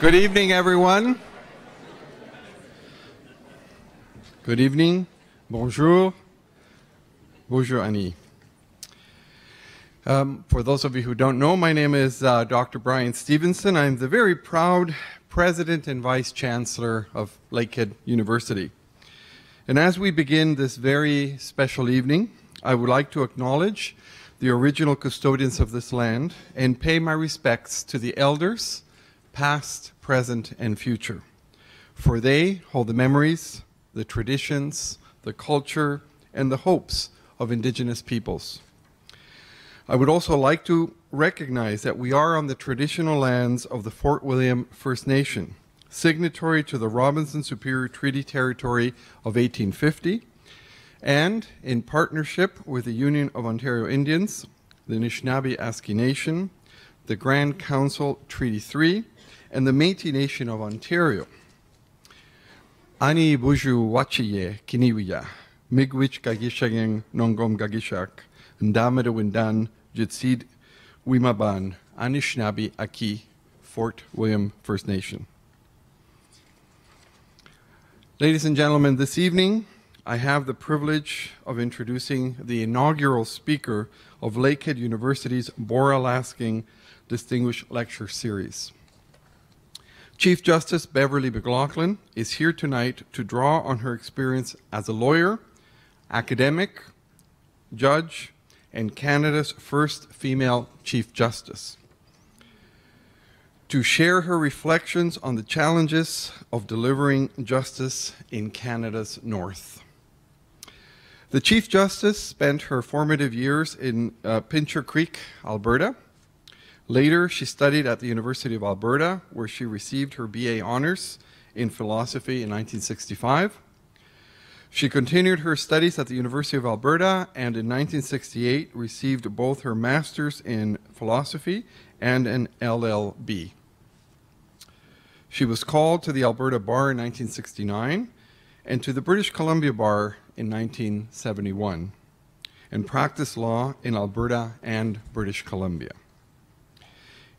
Good evening, everyone. Good evening. Bonjour. Bonjour, Annie. For those of you who don't know, my name is Dr. Brian Stevenson. I'm the very proud President and Vice Chancellor of Lakehead University. And as we begin this very special evening, I would like to acknowledge the original custodians of this land and pay my respects to the elders, past, present, and future. For they hold the memories, the traditions, the culture, and the hopes of Indigenous peoples. I would also like to recognize that we are on the traditional lands of the Fort William First Nation, signatory to the Robinson Superior Treaty Territory of 1850, and in partnership with the Union of Ontario Indians, the Anishinaabe-Aski Nation, the Grand Council Treaty 3, and the Métis Nation of Ontario. Ani buju wachiye kiniwiya, migwich gagishageng nongom gagishak, ndamada windan jitsid wimaban, Anishinaabe-Aki, Fort William First Nation. Ladies and gentlemen, this evening I have the privilege of introducing the inaugural speaker of Lakehead University's Boralasking Distinguished Lecture Series. Chief Justice Beverley McLachlin is here tonight to draw on her experience as a lawyer, academic, judge, and Canada's first female Chief Justice, to share her reflections on the challenges of delivering justice in Canada's North. The Chief Justice spent her formative years in Pincher Creek, Alberta. Later, she studied at the University of Alberta, where she received her BA Honours in Philosophy in 1965. She continued her studies at the University of Alberta and in 1968 received both her Master's in Philosophy and an LLB. She was called to the Alberta Bar in 1969 and to the British Columbia Bar in 1971 and practiced law in Alberta and British Columbia.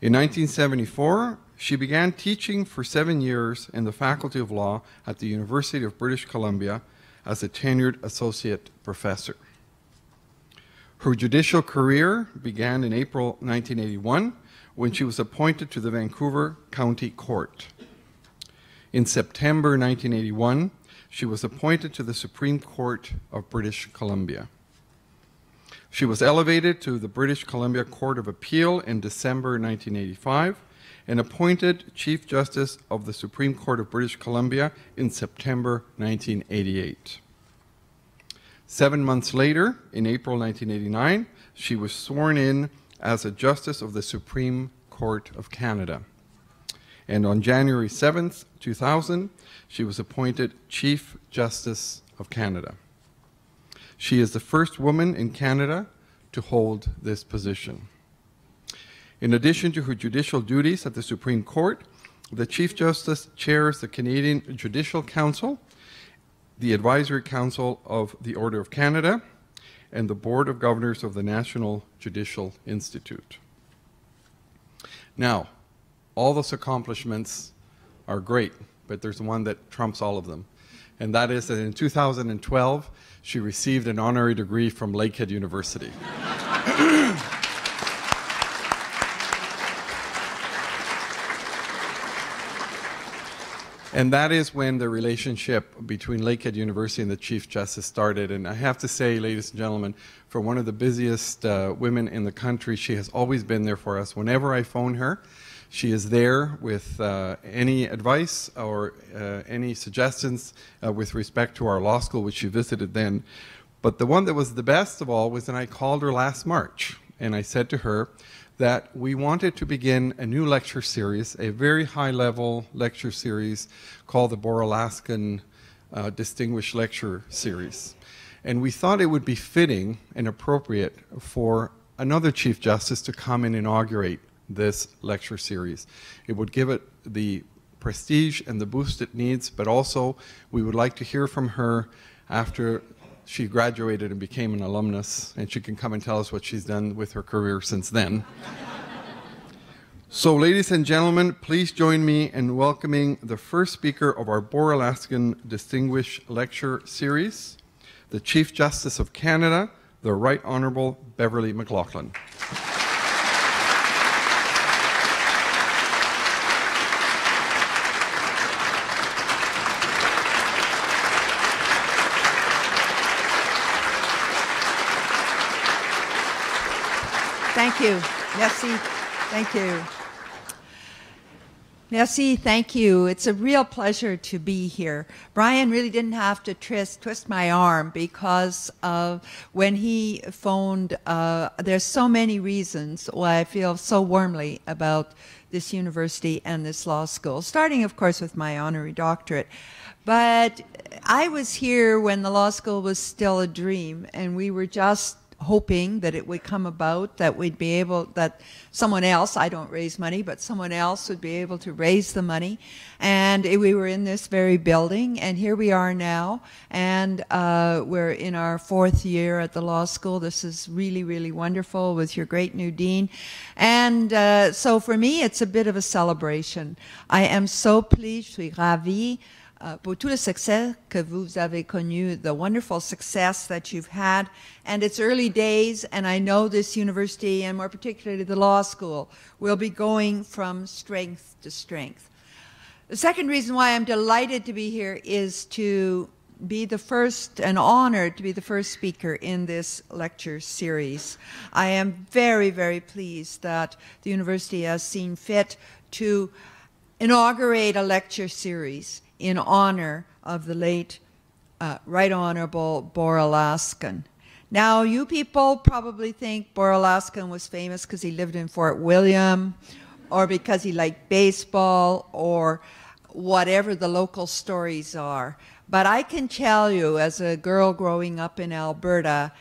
In 1974, she began teaching for 7 years in the Faculty of Law at the University of British Columbia as a tenured associate professor. Her judicial career began in April 1981 when she was appointed to the Vancouver County Court. In September 1981, she was appointed to the Supreme Court of British Columbia. She was elevated to the British Columbia Court of Appeal in December 1985 and appointed Chief Justice of the Supreme Court of British Columbia in September 1988. 7 months later, in April 1989, she was sworn in as a Justice of the Supreme Court of Canada. And on January 7th, 2000, she was appointed Chief Justice of Canada. She is the first woman in Canada to hold this position. In addition to her judicial duties at the Supreme Court, the Chief Justice chairs the Canadian Judicial Council, the Advisory Council of the Order of Canada, and the Board of Governors of the National Judicial Institute. Now, all those accomplishments are great, but there's one that trumps all of them. And that is that in 2012, she received an honorary degree from Lakehead University. And that is when the relationship between Lakehead University and the Chief Justice started. And I have to say, ladies and gentlemen, for one of the busiest women in the country, she has always been there for us. Whenever I phone her, she is there with any advice or any suggestions with respect to our law school, which she visited then. But the one that was the best of all was when I called her last March, and I said to her that we wanted to begin a new lecture series, a very high-level lecture series called the Boralaskan Distinguished Lecture Series. And we thought it would be fitting and appropriate for another Chief Justice to come and inaugurate this lecture series. It would give it the prestige and the boost it needs, but also we would like to hear from her after she graduated and became an alumnus, and she can come and tell us what she's done with her career since then. So, ladies and gentlemen, please join me in welcoming the first speaker of our Boer-Alaskan Distinguished Lecture Series, the Chief Justice of Canada, the Right Honourable Beverley McLachlin. Thank you. Merci. Thank you. Merci, thank you. It's a real pleasure to be here. Brian really didn't have to twist my arm because when he phoned, there's so many reasons why I feel so warmly about this university and this law school, starting, of course, with my honorary doctorate. But I was here when the law school was still a dream, and we were just hoping that it would come about, that we'd be able, that someone else, I don't raise money, but someone else would be able to raise the money. And we were in this very building, and here we are now, and we're in our 4th year at the law school. This is really, really wonderful with your great new dean. And so for me, it's a bit of a celebration. I am so pleased, je suis ravie, pour tout le succès que vous avez connu, the wonderful success that you've had. And it's early days, and I know this university, and more particularly the law school, will be going from strength to strength. The second reason why I'm delighted to be here is to be the first, and honored to be the first speaker in this lecture series. I am very, very pleased that the university has seen fit to inaugurate a lecture series in honor of the late Right Honourable Beverley. Now, you people probably think Beverley was famous because he lived in Fort William, or because he liked baseball, or whatever the local stories are. But I can tell you, as a girl growing up in Alberta,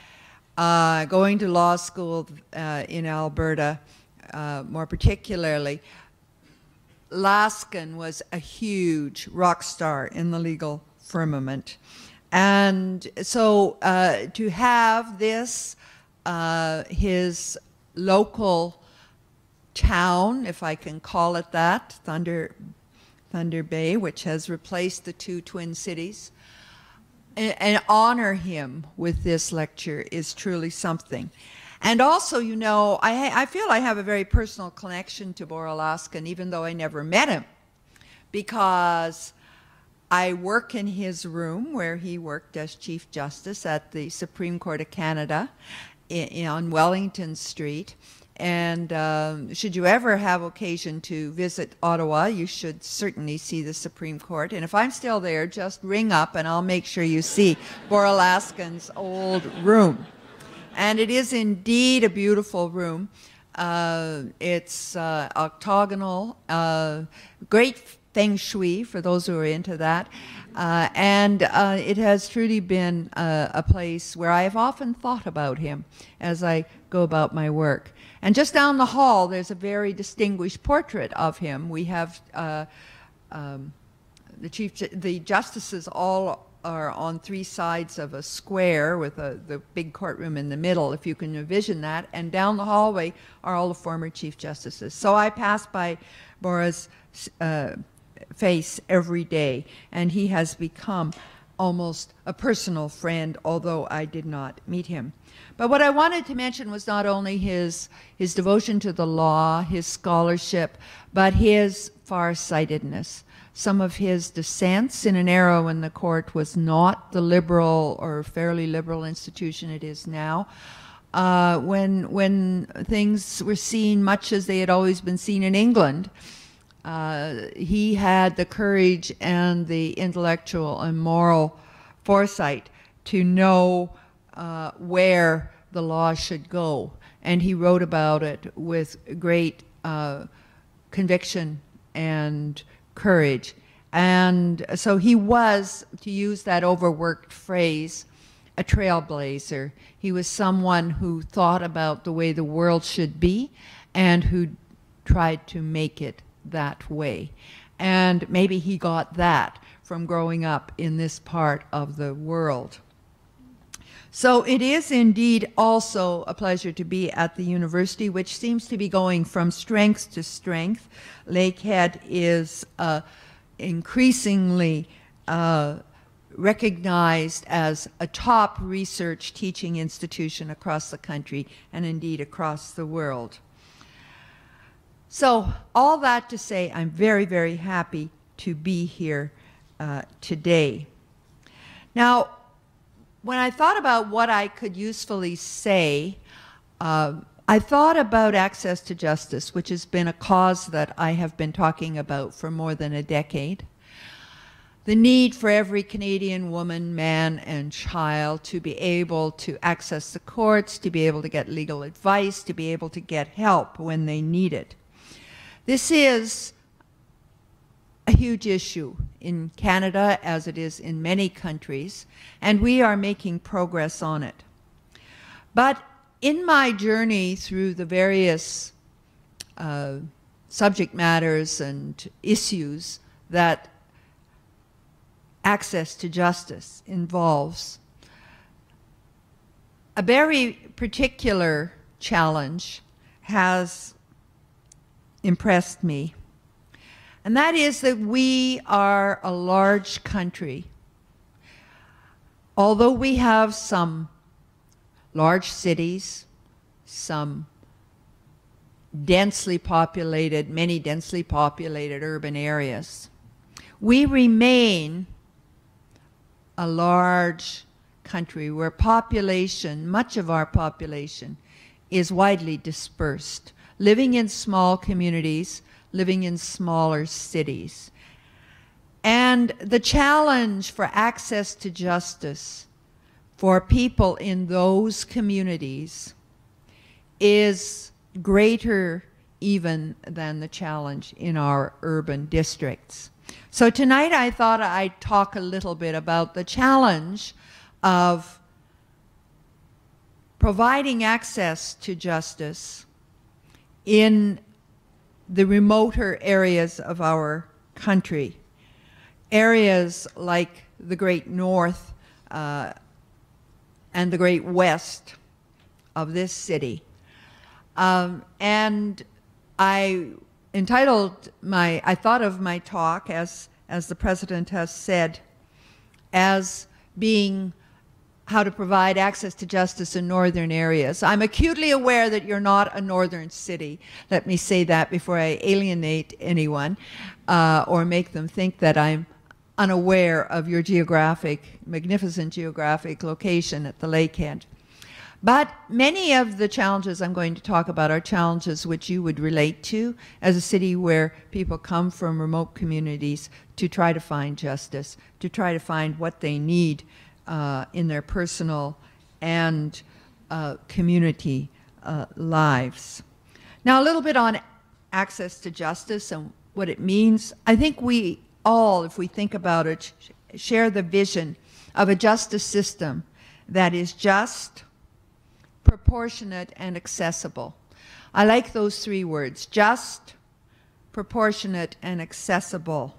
going to law school in Alberta, more particularly, Laskin was a huge rock star in the legal firmament. And so to have this, his local town, if I can call it that, Thunder Bay, which has replaced the 2 twin cities, and honor him with this lecture is truly something. And also, you know, I feel I have a very personal connection to Beverley, even though I never met him, because I work in his room where he worked as Chief Justice at the Supreme Court of Canada on Wellington Street. And should you ever have occasion to visit Ottawa, you should certainly see the Supreme Court. And if I'm still there, just ring up and I'll make sure you see Beverley's old room. And it is indeed a beautiful room. It's octagonal, great feng shui for those who are into that. And it has truly been a place where I have often thought about him as I go about my work. And just down the hall, there's a very distinguished portrait of him. We have the justices all are on 3 sides of a square with the big courtroom in the middle, if you can envision that. And down the hallway are all the former Chief Justices. So I pass by Bora's face every day, and he has become almost a personal friend, although I did not meet him. But what I wanted to mention was not only his devotion to the law, his scholarship, but his farsightedness. Some of his dissents in an era when the court was not the liberal or fairly liberal institution it is now, when things were seen much as they had always been seen in England, he had the courage and the intellectual and moral foresight to know where the law should go. And he wrote about it with great conviction and courage. And so he was, to use that overworked phrase, a trailblazer. He was someone who thought about the way the world should be and who tried to make it that way. And maybe he got that from growing up in this part of the world. So it is indeed also a pleasure to be at the university, which seems to be going from strength to strength. Lakehead is increasingly recognized as a top research teaching institution across the country and indeed across the world. So all that to say, I'm very, very happy to be here today. Now, when I thought about what I could usefully say, I thought about access to justice, which has been a cause that I have been talking about for more than a decade. The need for every Canadian woman, man, and child to be able to access the courts, to be able to get legal advice, to be able to get help when they need it. This is a huge issue in Canada, as it is in many countries, and we are making progress on it. But in my journey through the various subject matters and issues that access to justice involves, a very particular challenge has impressed me. And that is that we are a large country. Although we have some large cities, some densely populated, many densely populated urban areas, we remain a large country where population, much of our population, is widely dispersed, living in small communities, living in smaller cities. And the challenge for access to justice for people in those communities is greater even than the challenge in our urban districts. So tonight I thought I'd talk a little bit about the challenge of providing access to justice in the remoter areas of our country, areas like the Great North and the Great West of this city. And I thought of my talk, as the President has said, as being how to provide access to justice in northern areas. I'm acutely aware that you're not a northern city. Let me say that before I alienate anyone or make them think that I'm unaware of your magnificent geographic location at the Lakehead. But many of the challenges I'm going to talk about are challenges which you would relate to as a city where people come from remote communities to try to find justice, to try to find what they need in their personal and community lives. Now, a little bit on access to justice and what it means. I think we all, if we think about it, share the vision of a justice system that is just, proportionate, and accessible. I like those three words: just, proportionate, and accessible.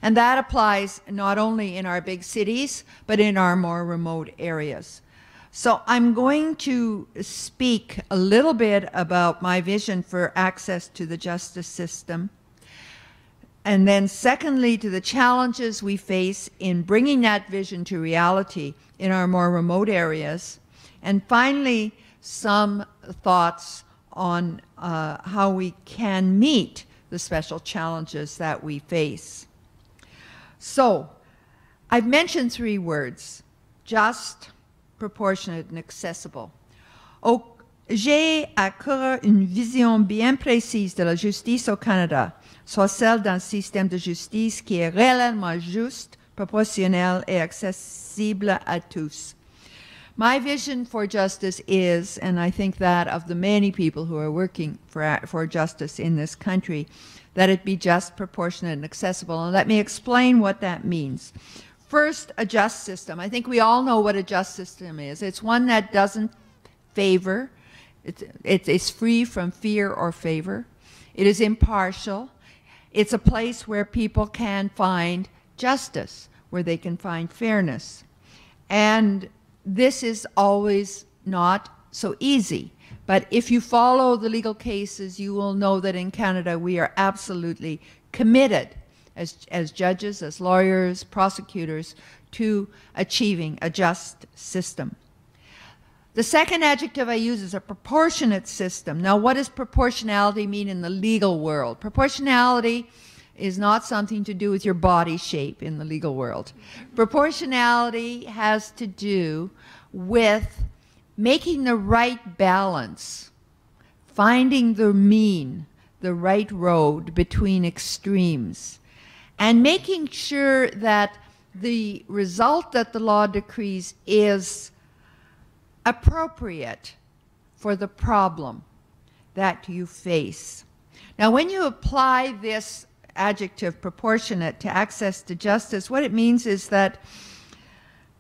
And that applies not only in our big cities, but in our more remote areas. So I'm going to speak a little bit about my vision for access to the justice system. And then secondly, to the challenges we face in bringing that vision to reality in our more remote areas. And finally, some thoughts on how we can meet the special challenges that we face. So, I've mentioned three words: just, proportionate, and accessible. J'ai à cœur une vision bien précise de la justice au Canada, soit celle d'un système de justice qui est réellement juste, proportionnel et accessible à tous. My vision for justice is, and I think that of the many people who are working for justice in this country, that it be just, proportionate, and accessible. And let me explain what that means. First, a just system. I think we all know what a just system is. It's one that doesn't favor. It's free from fear or favor. It is impartial. It's a place where people can find justice, where they can find fairness. And this is always not so easy. But if you follow the legal cases, you will know that in Canada we are absolutely committed as judges, as lawyers, prosecutors, to achieving a just system. The second adjective I use is a proportionate system. Now, what does proportionality mean in the legal world? Proportionality is not something to do with your body shape in the legal world. Proportionality has to do with making the right balance, finding the mean, the right road between extremes, and making sure that the result that the law decrees is appropriate for the problem that you face. Now, when you apply this adjective proportionate to access to justice, what it means is that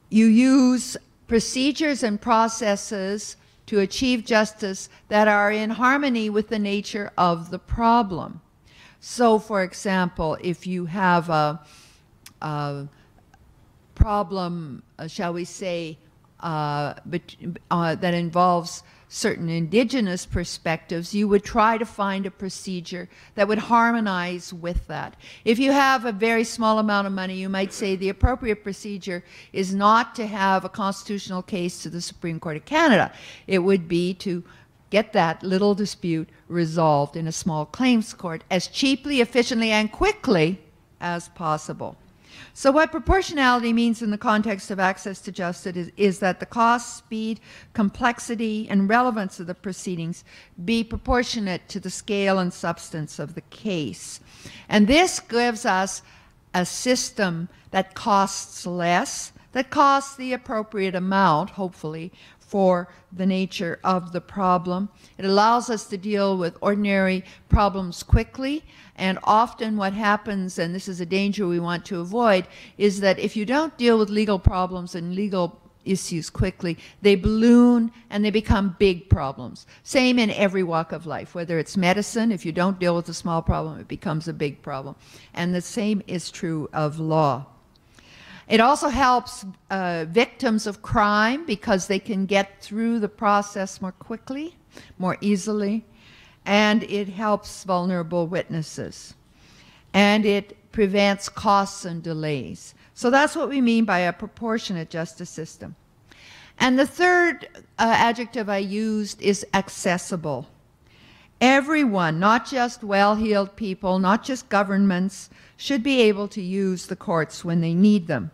you use procedures and processes to achieve justice that are in harmony with the nature of the problem. So, for example, if you have a problem, shall we say, that involves certain indigenous perspectives, you would try to find a procedure that would harmonize with that. If you have a very small amount of money, you might say the appropriate procedure is not to have a constitutional case to the Supreme Court of Canada. It would be to get that little dispute resolved in a small claims court as cheaply, efficiently, and quickly as possible. So what proportionality means in the context of access to justice is that the cost, speed, complexity, and relevance of the proceedings be proportionate to the scale and substance of the case. And this gives us a system that costs less, that costs the appropriate amount, hopefully, for the nature of the problem. It allows us to deal with ordinary problems quickly, and often what happens, and this is a danger we want to avoid, is that if you don't deal with legal problems and legal issues quickly, they balloon and they become big problems. Same in every walk of life, whether it's medicine, if you don't deal with a small problem, it becomes a big problem. And the same is true of law. It also helps victims of crime because they can get through the process more quickly, more easily, and it helps vulnerable witnesses. And it prevents costs and delays. So that's what we mean by a proportionate justice system. And the third adjective I used is accessible. Everyone, not just well-heeled people, not just governments, should be able to use the courts when they need them.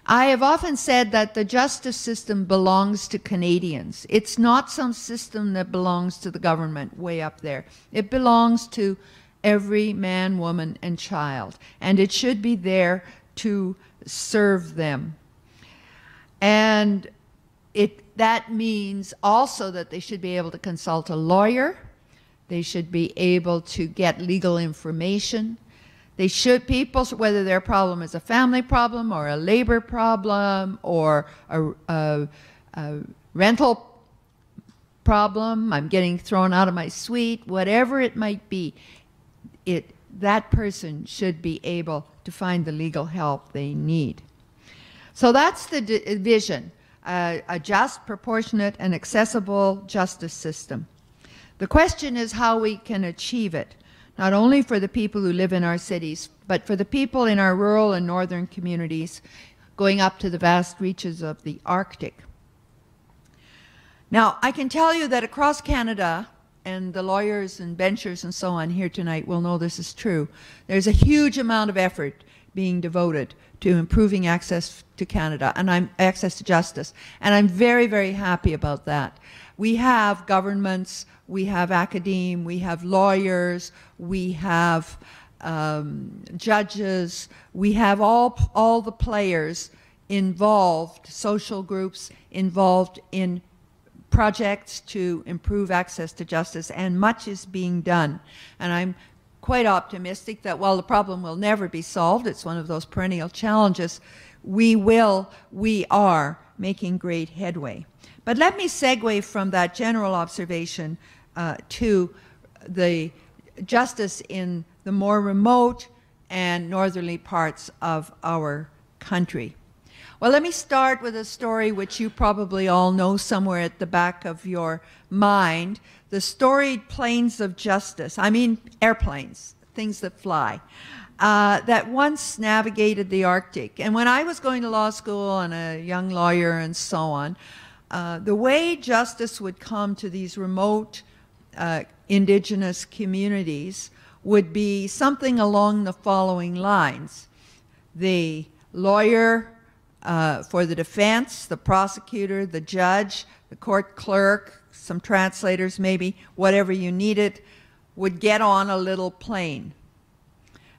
I have often said that the justice system belongs to Canadians. It's not some system that belongs to the government way up there. It belongs to every man, woman, and child, and it should be there to serve them. And that means also that they should be able to consult a lawyer. They should be able to get legal information. They should, people, whether their problem is a family problem or a labor problem or a rental problem, I'm getting thrown out of my suite, whatever it might be, that person should be able to find the legal help they need. So that's the vision, a just, proportionate, and accessible justice system. The question is how we can achieve it, not only for the people who live in our cities, but for the people in our rural and northern communities going up to the vast reaches of the Arctic. Now, I can tell you that across Canada, and the lawyers and benchers and so on here tonight will know this is true, there's a huge amount of effort being devoted to improving access to Canada, and access to justice. And I'm very, very happy about that. We have governments, we have academe, we have lawyers, we have judges, we have all the players involved, social groups involved in projects to improve access to justice, and much is being done. And I'm quite optimistic that while the problem will never be solved, it's one of those perennial challenges, we are making great headway. But let me segue from that general observation to the justice in the more remote and northerly parts of our country. Well, let me start with a story which you probably all know somewhere at the back of your mind. The storied planes of justice, I mean airplanes, things that fly, that once navigated the Arctic. And when I was going to law school and a young lawyer and so on, the way justice would come to these remote indigenous communities would be something along the following lines. The lawyer for the defense, the prosecutor, the judge, the court clerk, some translators maybe, whatever you needed, would get on a little plane.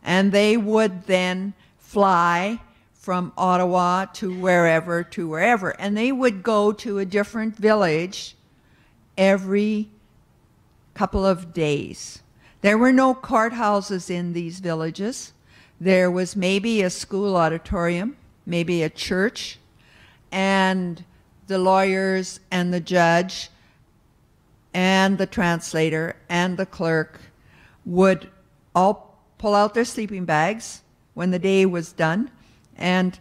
And they would then fly from Ottawa to wherever. And they would go to a different village every couple of days. There were no courthouses in these villages. There was maybe a school auditorium, maybe a church, and the lawyers and the judge and the translator and the clerk would all pull out their sleeping bags when the day was done and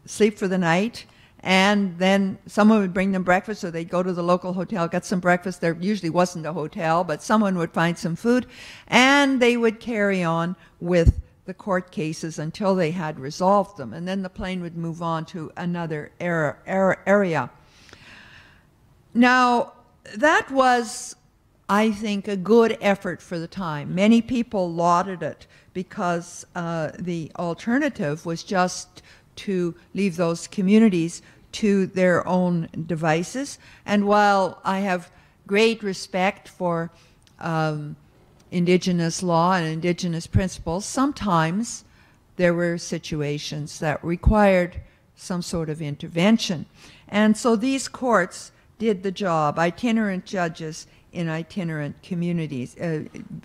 sleep for the night. And then someone would bring them breakfast, or they'd go to the local hotel, get some breakfast. There usually wasn't a hotel, but someone would find some food, and they would carry on with the court cases until they had resolved them. And then the plane would move on to another area. Now, that was, I think, a good effort for the time. Many people lauded it because the alternative was just to leave those communities to their own devices. And while I have great respect for Indigenous law and Indigenous principles, sometimes there were situations that required some sort of intervention. And so these courts did the job, itinerant judges in itinerant communities,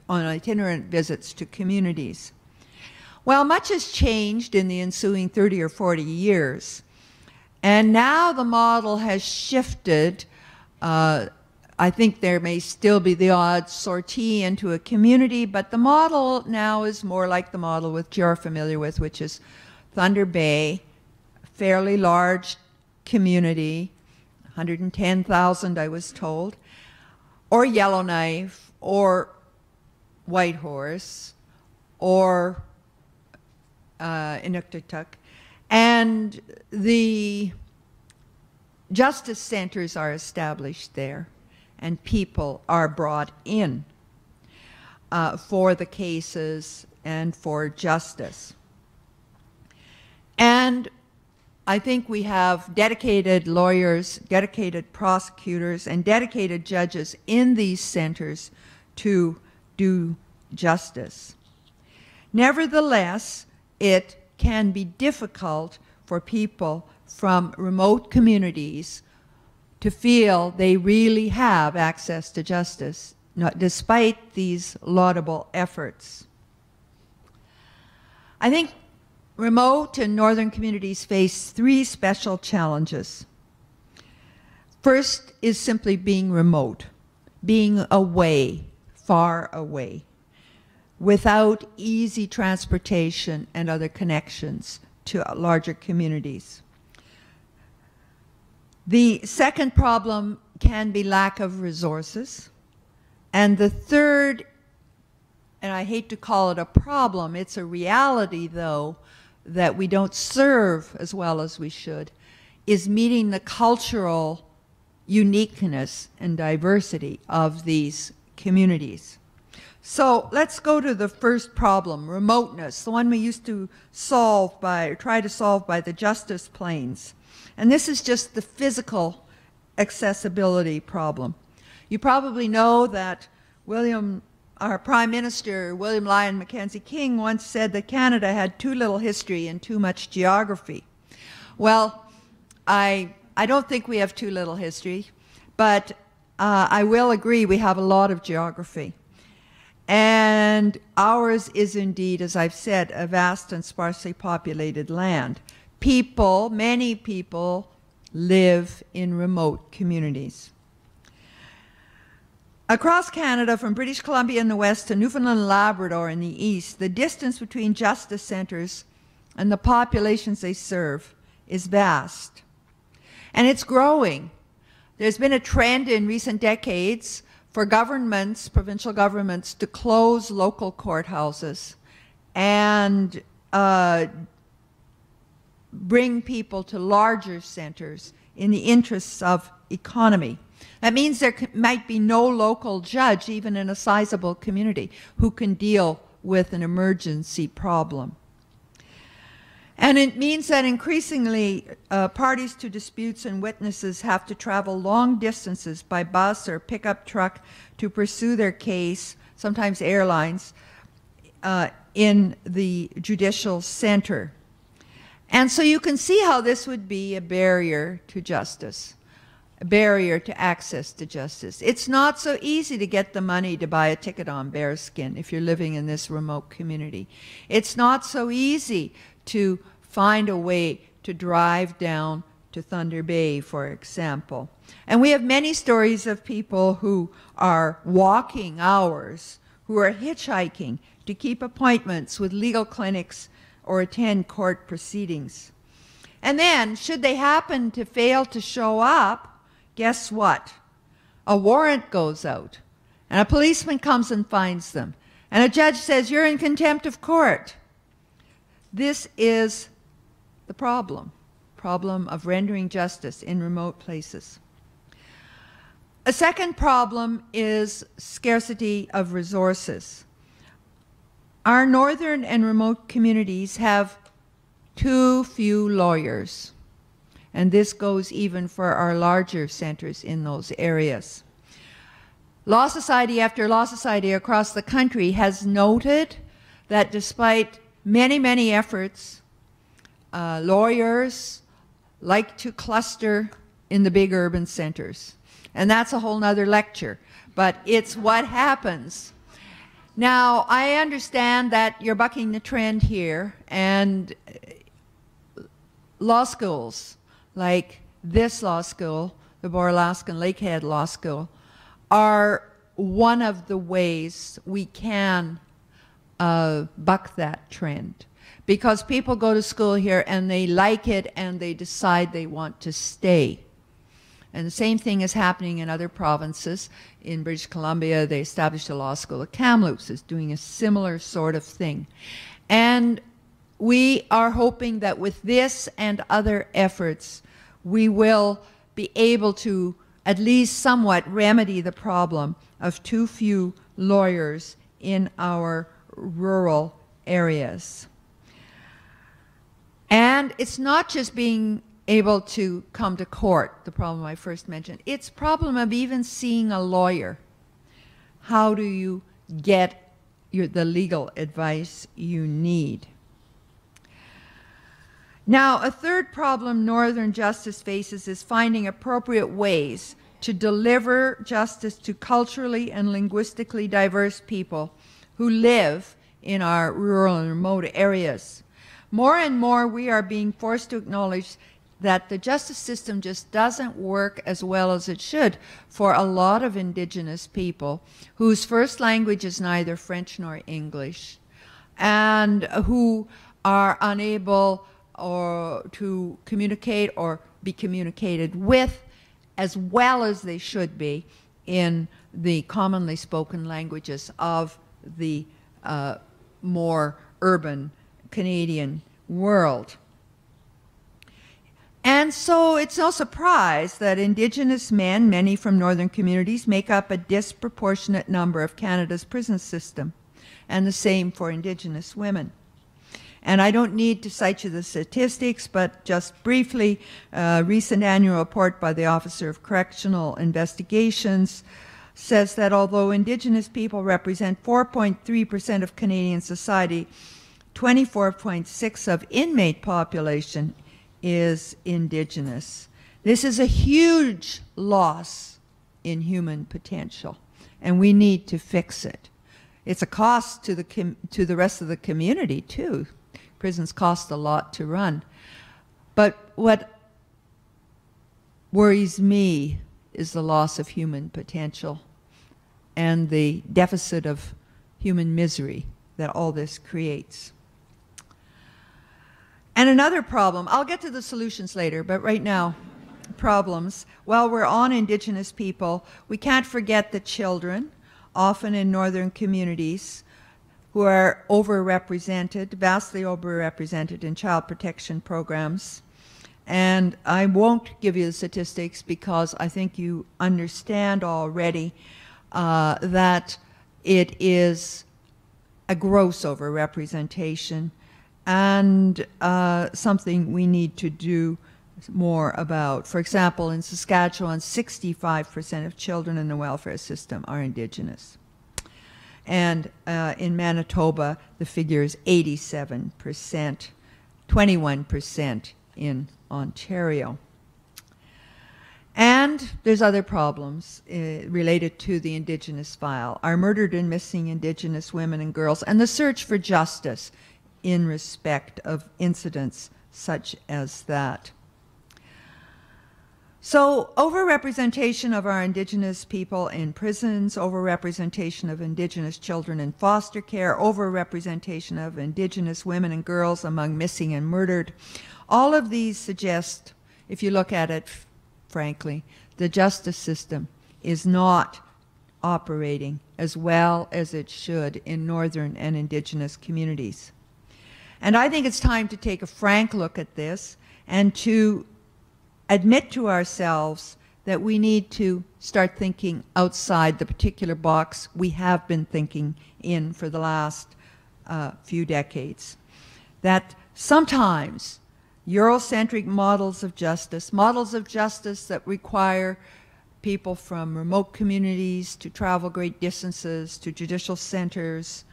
on itinerant visits to communities. Well, much has changed in the ensuing 30 or 40 years. And now the model has shifted. I think there may still be the odd sortie into a community, but the model now is more like the model which you're familiar with, which is Thunder Bay, fairly large community, 110,000 I was told, or Yellowknife, or Whitehorse, or Inuktitut. And the justice centers are established there, and people are brought in for the cases and for justice. And I think we have dedicated lawyers, dedicated prosecutors, and dedicated judges in these centers to do justice. Nevertheless, it can be difficult for people from remote communities to feel they really have access to justice, despite these laudable efforts. I think remote and northern communities face three special challenges. First is simply being remote, being away, far away, without easy transportation and other connections to larger communities. The second problem can be lack of resources. And the third, and I hate to call it a problem, it's a reality though, that we don't serve as well as we should, is meeting the cultural uniqueness and diversity of these communities. So let's go to the first problem, remoteness, the one we used to solve by, or try to solve by the justice planes. And this is just the physical accessibility problem. You probably know that our Prime Minister, William Lyon Mackenzie King, once said that Canada had too little history and too much geography. Well, I don't think we have too little history, but I will agree we have a lot of geography. And ours is indeed, as I've said, a vast and sparsely populated land. People, many people, live in remote communities. Across Canada, from British Columbia in the west to Newfoundland and Labrador in the east, the distance between justice centers and the populations they serve is vast. And it's growing. There's been a trend in recent decades for governments, provincial governments, to close local courthouses and bring people to larger centers in the interests of economy. That means there might be no local judge, even in a sizable community, who can deal with an emergency problem. And it means that increasingly parties to disputes and witnesses have to travel long distances by bus or pickup truck to pursue their case, sometimes airlines, in the judicial center. And so you can see how this would be a barrier to justice, a barrier to access to justice. It's not so easy to get the money to buy a ticket on bearskin if you're living in this remote community. It's not so easy to find a way to drive down to Thunder Bay, for example. And we have many stories of people who are walking hours, who are hitchhiking to keep appointments with legal clinics or attend court proceedings. And then, should they happen to fail to show up, guess what? A warrant goes out, and a policeman comes and finds them, and a judge says, "You're in contempt of court." This is the problem of rendering justice in remote places. A second problem is scarcity of resources. Our northern and remote communities have too few lawyers, and this goes even for our larger centers in those areas. Law society after law society across the country has noted that despite many, many efforts, lawyers like to cluster in the big urban centers. And that's a whole nother lecture, but it's what happens. Now, I understand that you're bucking the trend here, and law schools like this law school, the Boralaskan Lakehead Law School, are one of the ways we can buck that trend. Because people go to school here and they like it and they decide they want to stay. And the same thing is happening in other provinces. In British Columbia, they established a law school at Kamloops is doing a similar sort of thing. And we are hoping that with this and other efforts, we will be able to at least somewhat remedy the problem of too few lawyers in our rural areas. And it's not just being able to come to court, the problem I first mentioned. It's problem of even seeing a lawyer. How do you get the legal advice you need? Now, a third problem Northern justice faces is finding appropriate ways to deliver justice to culturally and linguistically diverse people who live in our rural and remote areas. More and more, we are being forced to acknowledge that the justice system just doesn't work as well as it should for a lot of Indigenous people whose first language is neither French nor English, and who are unable to communicate or be communicated with as well as they should be in the commonly spoken languages of the more urban Canadian world. And so it's no surprise that Indigenous men, many from northern communities, make up a disproportionate number of Canada's prison system, and the same for Indigenous women. And I don't need to cite you the statistics, but just briefly, a recent annual report by the Officer of Correctional Investigations says that although Indigenous people represent 4.3% of Canadian society, 24.6% of inmate population is Indigenous. This is a huge loss in human potential, and we need to fix it. It's a cost to the rest of the community, too. Prisons cost a lot to run. But what worries me is the loss of human potential and the deficit of human misery that all this creates. And another problem, I'll get to the solutions later, but right now, problems. While we're on Indigenous people, we can't forget the children, often in northern communities, who are overrepresented, vastly overrepresented in child protection programs. And I won't give you the statistics because I think you understand already that it is a gross overrepresentation and something we need to do more about. For example, in Saskatchewan, 65% of children in the welfare system are Indigenous. And in Manitoba, the figure is 87%, 21% in Ontario. And there's other problems related to the Indigenous file. Our murdered and missing Indigenous women and girls, and the search for justice in respect of incidents such as that. So, overrepresentation of our Indigenous people in prisons, overrepresentation of Indigenous children in foster care, overrepresentation of Indigenous women and girls among missing and murdered. All of these suggest, if you look at it frankly, the justice system is not operating as well as it should in northern and Indigenous communities. And I think it's time to take a frank look at this and to admit to ourselves that we need to start thinking outside the particular box we have been thinking in for the last few decades. That sometimes Eurocentric models of justice that require people from remote communities to travel great distances to judicial centers,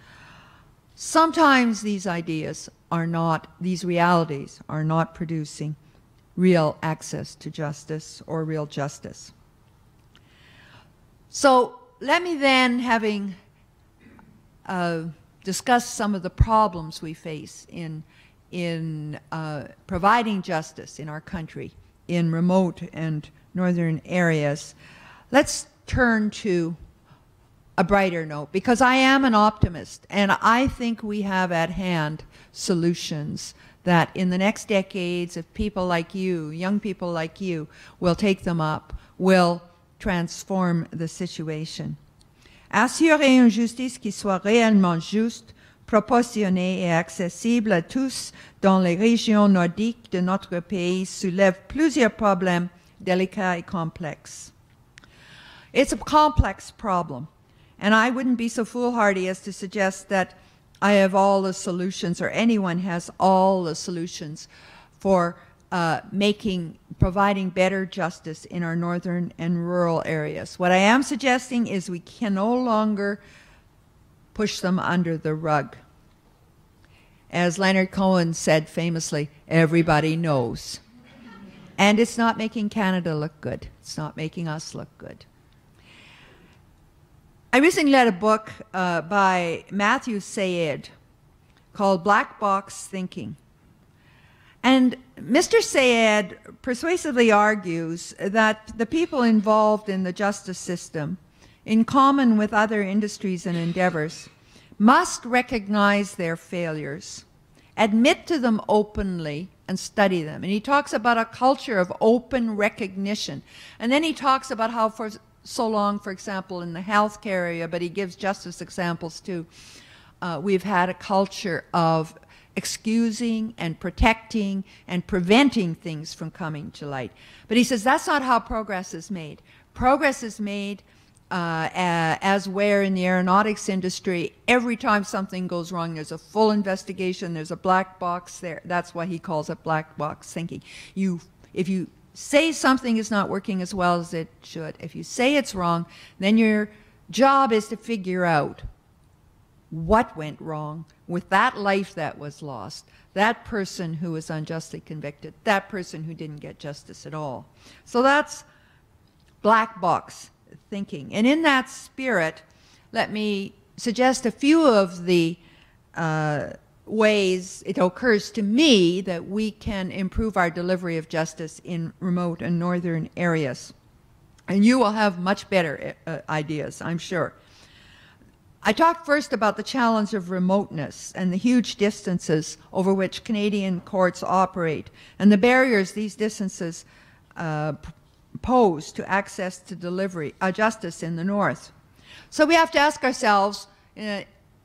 sometimes these ideas are not, these realities are not producing real access to justice or real justice. So let me then, having discussed some of the problems we face in providing justice in our country, in remote and northern areas, let's turn to a brighter note, because I am an optimist, and I think we have at hand solutions that in the next decades, if people like you, young people like you, will take them up, will transform the situation. Assurer une justice qui soit réellement juste, proportionnée et accessible à tous dans les régions nordiques de notre pays soulève plusieurs problèmes délicats et complexes. It's a complex problem, and I wouldn't be so foolhardy as to suggest that I have all the solutions or anyone has all the solutions for providing better justice in our northern and rural areas. What I am suggesting is we can no longer push them under the rug. As Leonard Cohen said famously, everybody knows. And it's not making Canada look good. It's not making us look good. I recently read a book by Matthew Syed called Black Box Thinking. And Mr. Syed persuasively argues that the people involved in the justice system, in common with other industries and endeavors, must recognize their failures, admit to them openly, and study them. And he talks about a culture of open recognition. And then he talks about how for so long, for example, in the healthcare area, but he gives justice examples too, we've had a culture of excusing and protecting and preventing things from coming to light. But he says that's not how progress is made. Progress is made as where in the aeronautics industry, every time something goes wrong, there's a full investigation, there's a black box there. That's why he calls it black box thinking. If you say something is not working as well as it should, if you say it's wrong, then your job is to figure out what went wrong with that life that was lost, that person who was unjustly convicted, that person who didn't get justice at all. So that's black box thinking. And in that spirit, let me suggest a few of the ways it occurs to me that we can improve our delivery of justice in remote and northern areas. And you will have much better ideas, I'm sure. I talked first about the challenge of remoteness and the huge distances over which Canadian courts operate and the barriers these distances pose to access to justice in the North. So we have to ask ourselves,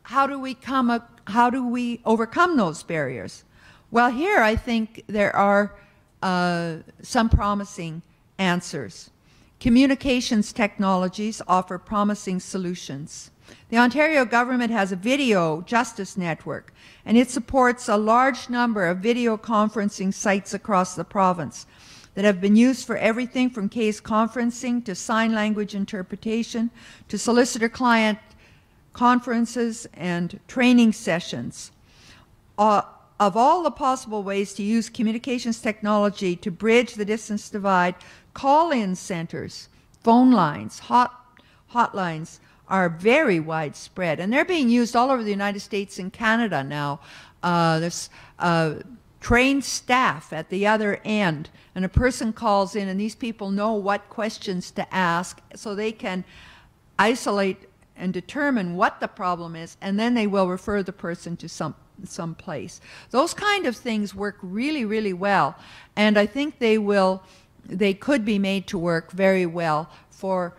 how do we overcome those barriers? Well, here I think there are some promising answers. Communications technologies offer promising solutions. The Ontario government has a video justice network, and it supports a large number of video conferencing sites across the province that have been used for everything from case conferencing to sign language interpretation to solicitor-client conferences and training sessions. Of all the possible ways to use communications technology to bridge the distance divide, call-in centers, phone lines, hotlines are very widespread, and they're being used all over the United States and Canada now. There's trained staff at the other end, and a person calls in, and these people know what questions to ask, so they can isolate and determine what the problem is, and then they will refer the person to some place. Those kind of things work really, really well, and I think they could be made to work very well for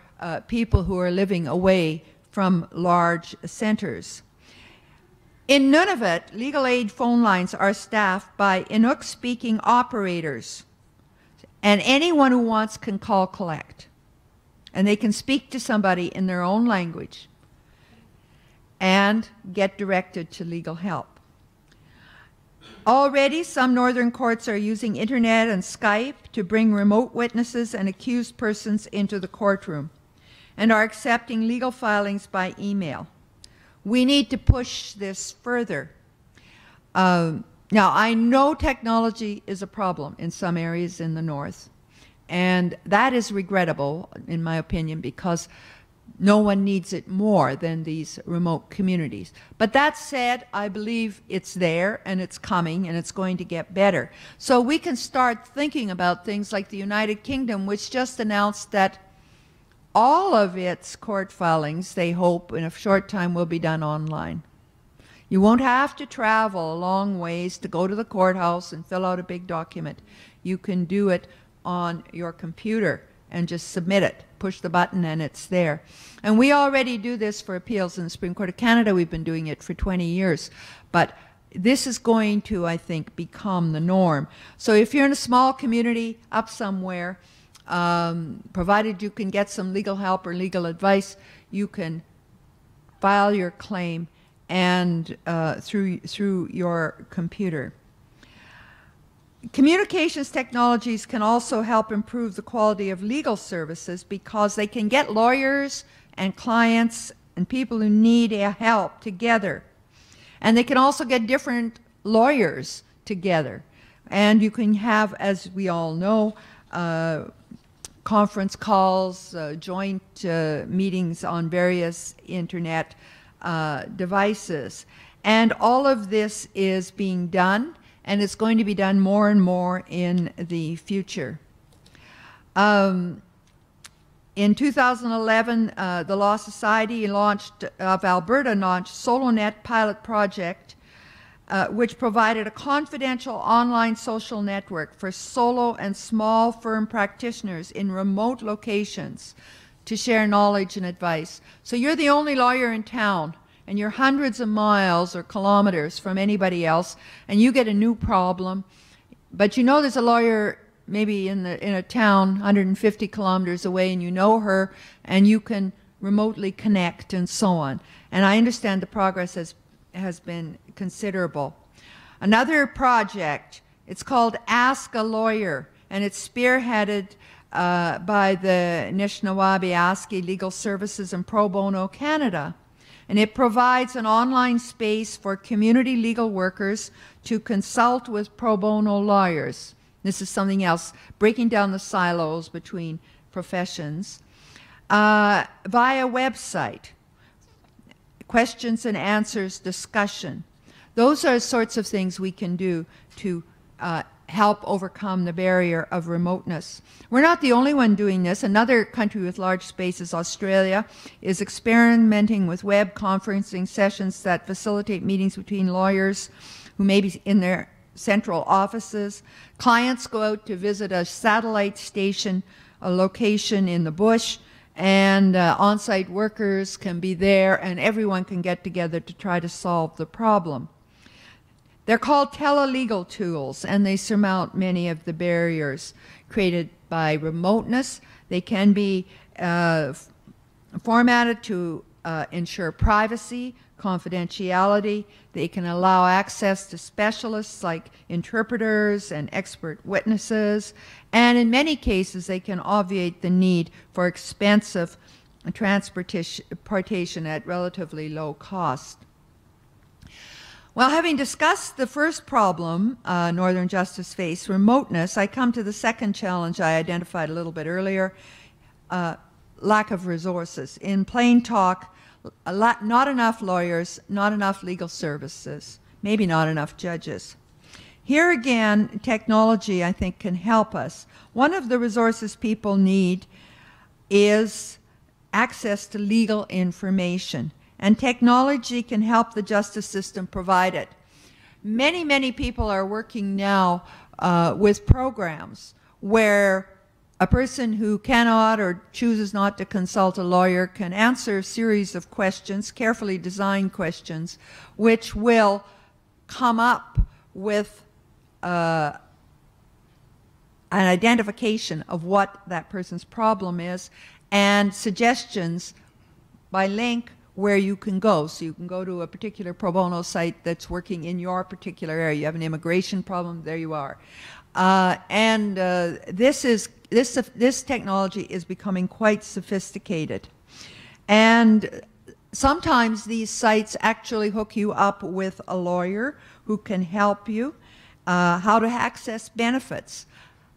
people who are living away from large centers. In Nunavut, legal aid phone lines are staffed by Inuk-speaking operators, and anyone who wants can call collect, and they can speak to somebody in their own language and get directed to legal help. Already, some northern courts are using internet and Skype to bring remote witnesses and accused persons into the courtroom and are accepting legal filings by email. We need to push this further. Now, I know technology is a problem in some areas in the North, and that is regrettable, in my opinion, because no one needs it more than these remote communities. But that said, I believe it's there and it's coming and it's going to get better. So we can start thinking about things like the United Kingdom, which just announced that all of its court filings, they hope, in a short time will be done online. You won't have to travel a long ways to go to the courthouse and fill out a big document. You can do it on your computer and just submit it. Push the button and it's there. And we already do this for appeals in the Supreme Court of Canada. We've been doing it for 20 years. But this is going to, I think, become the norm. So if you're in a small community up somewhere, provided you can get some legal help or legal advice, you can file your claim and through your computer. Communications technologies can also help improve the quality of legal services because they can get lawyers and clients and people who need help together. And they can also get different lawyers together. And you can have, as we all know, conference calls, joint meetings on various internet devices. And all of this is being done, and it's going to be done more and more in the future. In 2011, the Law Society of Alberta launched SoloNet pilot project, which provided a confidential online social network for solo and small firm practitioners in remote locations to share knowledge and advice. So you're the only lawyer in town, and you're hundreds of miles or kilometers from anybody else, and you get a new problem, but you know there's a lawyer maybe in a town 150 kilometers away, and you know her, and you can remotely connect and so on. And I understand the progress has been considerable. Another project, it's called Ask a Lawyer, and it's spearheaded by the Anishinaabe Legal Services and Pro Bono Canada. And it provides an online space for community legal workers to consult with pro bono lawyers. This is something else, breaking down the silos between professions. Via website, questions and answers discussion. Those are sorts of things we can do to help overcome the barrier of remoteness. We're not the only one doing this. Another country with large spaces, Australia, is experimenting with web conferencing sessions that facilitate meetings between lawyers who may be in their central offices. Clients go out to visit a satellite station, a location in the bush, and on-site workers can be there, and everyone can get together to try to solve the problem. They're called telelegal tools, and they surmount many of the barriers created by remoteness. They can be formatted to ensure privacy, confidentiality. They can allow access to specialists like interpreters and expert witnesses. And in many cases, they can obviate the need for expensive transportation at relatively low cost. Well, having discussed the first problem Northern Justice faced, remoteness, I come to the second challenge I identified a little bit earlier, lack of resources. In plain talk, not enough lawyers, not enough legal services, maybe not enough judges. Here again, technology, I think, can help us. One of the resources people need is access to legal information. And technology can help the justice system provide it. Many, many people are working now with programs where a person who cannot or chooses not to consult a lawyer can answer a series of questions, carefully designed questions, which will come up with an identification of what that person's problem is and suggestions by link where you can go. So you can go to a particular pro bono site that's working in your particular area. You have an immigration problem, there you are. This technology is becoming quite sophisticated. And sometimes these sites actually hook you up with a lawyer who can help you, how to access benefits,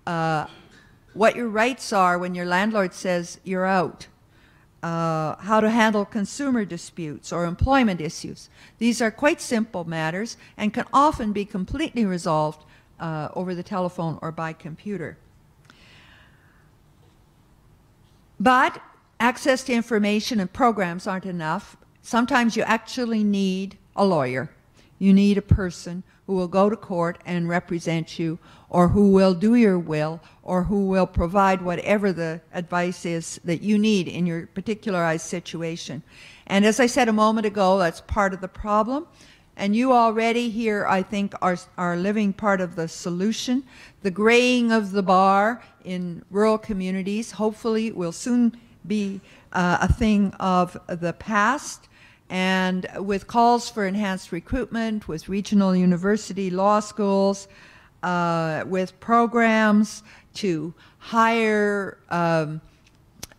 what your rights are when your landlord says you're out, how to handle consumer disputes or employment issues. These are quite simple matters and can often be completely resolved over the telephone or by computer. But access to information and programs aren't enough. Sometimes you actually need a lawyer. You need a person who will go to court and represent you, or who will do your will, or who will provide whatever the advice is that you need in your particularized situation. And as I said a moment ago, that's part of the problem. And you already here, I think, are living part of the solution. The graying of the bar in rural communities hopefully will soon be a thing of the past. And with calls for enhanced recruitment, with regional university law schools, with programs to hire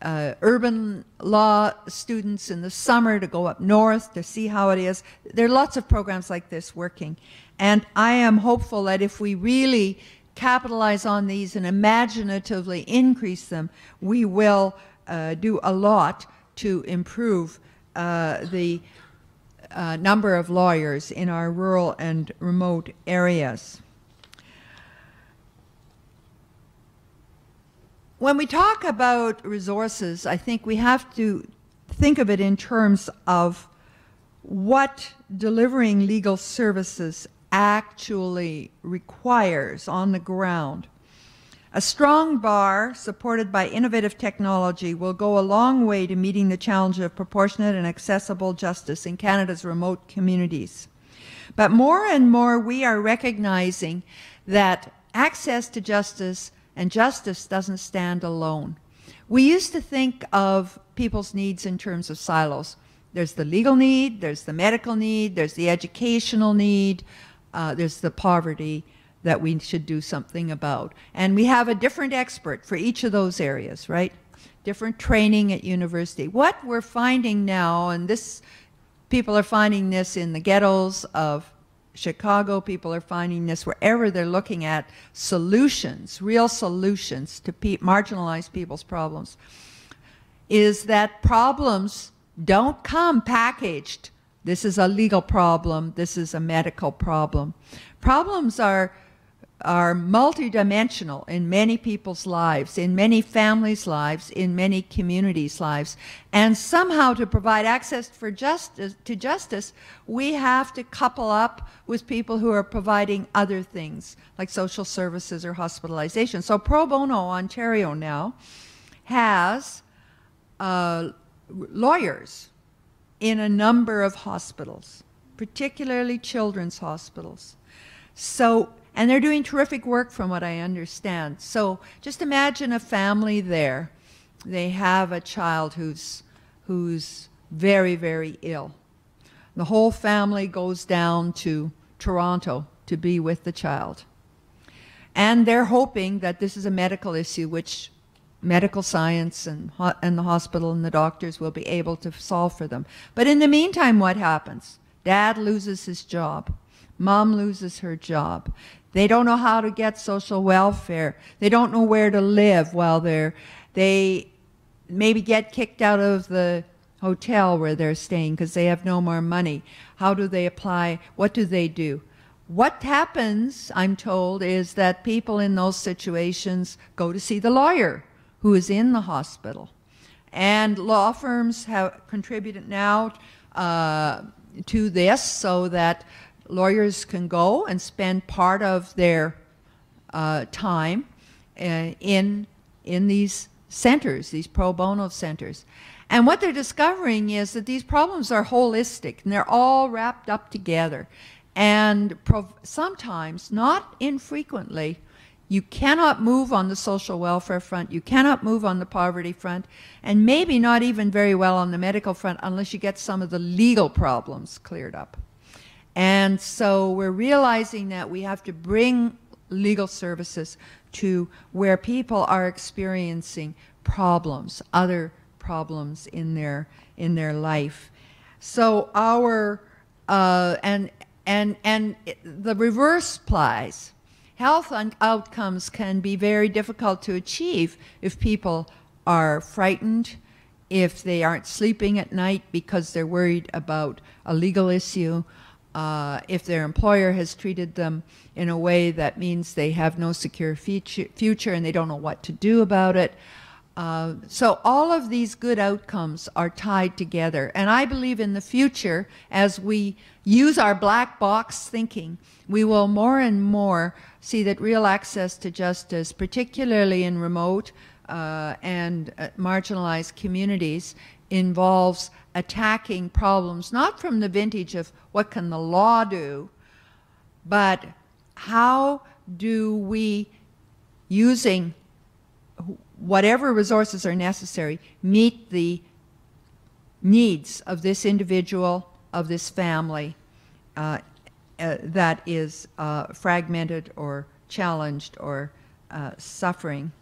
urban law students in the summer to go up north to see how it is. There are lots of programs like this working. And I am hopeful that if we really capitalize on these and imaginatively increase them, we will do a lot to improve the number of lawyers in our rural and remote areas. When we talk about resources, I think we have to think of it in terms of what delivering legal services actually requires on the ground. A strong bar supported by innovative technology will go a long way to meeting the challenge of proportionate and accessible justice in Canada's remote communities. But more and more we are recognizing that access to justice and justice doesn't stand alone. We used to think of people's needs in terms of silos. There's the legal need, there's the medical need, there's the educational need, there's the poverty that we should do something about. And we have a different expert for each of those areas, right? Different training at university. What we're finding now, and this, people are finding this in the ghettos of Chicago, people are finding this wherever they're looking at solutions, real solutions to marginalized people's problems, is that problems don't come packaged. This is a legal problem, this is a medical problem. Problems are are multidimensional in many people's lives, in many families' lives, in many communities' lives. And somehow to provide access to justice, we have to couple up with people who are providing other things, like social services or hospitalization. So Pro Bono Ontario now has lawyers in a number of hospitals, particularly children's hospitals. So, and they're doing terrific work from what I understand. So just imagine a family there. They have a child who's very, very ill. The whole family goes down to Toronto to be with the child. And they're hoping that this is a medical issue which medical science and the hospital and the doctors will be able to solve for them. But in the meantime, what happens? Dad loses his job. Mom loses her job. They don't know how to get social welfare. They don't know where to live while they maybe get kicked out of the hotel where they're staying because they have no more money. How do they apply? What do they do? What happens, I'm told, is that people in those situations go to see the lawyer who is in the hospital. And law firms have contributed now to this so that lawyers can go and spend part of their time in these centers, these pro bono centers. And what they're discovering is that these problems are holistic and they're all wrapped up together. And sometimes, not infrequently, you cannot move on the social welfare front, you cannot move on the poverty front, and maybe not even very well on the medical front unless you get some of the legal problems cleared up. And so we're realizing that we have to bring legal services to where people are experiencing problems, other problems in their life. So our and the reverse applies. Health outcomes can be very difficult to achieve if people are frightened, if they aren't sleeping at night because they're worried about a legal issue, if their employer has treated them in a way that means they have no secure future and they don't know what to do about it. So all of these good outcomes are tied together. And I believe in the future, as we use our black box thinking, we will more and more see that real access to justice, particularly in remote and marginalized communities, involves attacking problems, not from the vintage of what can the law do, but how do we, using whatever resources are necessary, meet the needs of this individual, of this family that is fragmented or challenged or suffering.